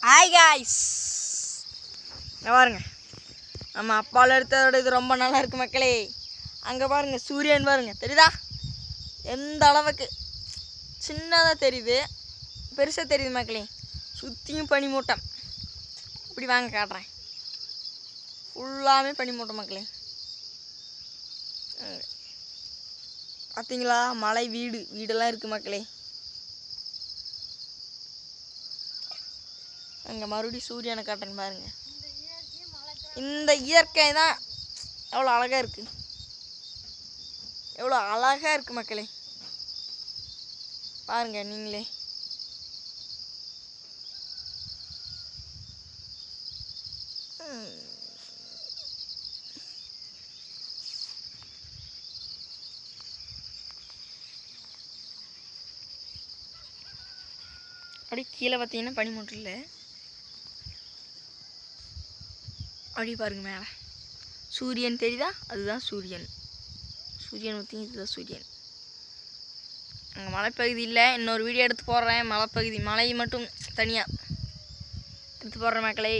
Hi guys, பாருங்க நம்ம அப்பாவில் எடுத்ததோட இது ரொம்ப நல்லா இருக்குது மக்களே. அங்கே பாருங்கள், சூரியன் பாருங்கள், தெரியுதா? எந்த அளவுக்கு சின்னதாக தெரியுது, பெருசாக தெரியுது மக்களே. சுற்றியும் பனிமூட்டம். இப்படி வாங்க காட்டுறேன். ஃபுல்லாமே பனிமூட்டம் மக்களே. பார்த்தீங்களா? மலை வீடெல்லாம் இருக்குது மக்களே. அங்கே மறுபடியும் சூரியனை காட்டுறேன் பாருங்கள். இந்த இயற்கை தான் எவ்வளோ அழகாக இருக்குது, எவ்வளோ அழகாக இருக்குது மக்களே. பாருங்க நீங்களே. அப்படி கீழே பார்த்தீங்கன்னா பனிமூட்டம் இல்லை. அப்படி பாருங்க, மேலே சூரியன் தெரியுதா? அதுதான் சூரியன். சூரியன் பார்த்தீங்க, இதுதான் சூரியன். அங்கே மலைப்பகுதி இல்லை. இன்னொரு வீடியோ எடுத்து போடுறேன். மலைப்பகுதி மலை மட்டும் தனியாக எடுத்து போடுறேன் மக்களே.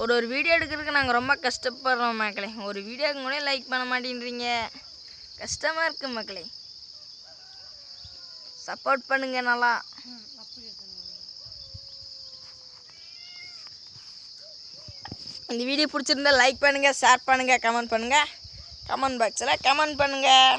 ஒரு வீடியோ எடுக்கிறதுக்கு நாங்கள் ரொம்ப கஷ்டப்படுறோம் மக்களே. ஒரு வீடியோக்கு கூட லைக் பண்ண மாட்டேன்றீங்க. கஷ்டமாக இருக்குது மக்களே. சப்போர்ட் பண்ணுங்க நல்லா. இந்த வீடியோ பிடிச்சிருந்தா லைக் பண்ணுங்கள், ஷேர் பண்ணுங்கள், கமெண்ட் பண்ணுங்கள். கமெண்ட் பாக்ஸில் கமெண்ட் பண்ணுங்கள்.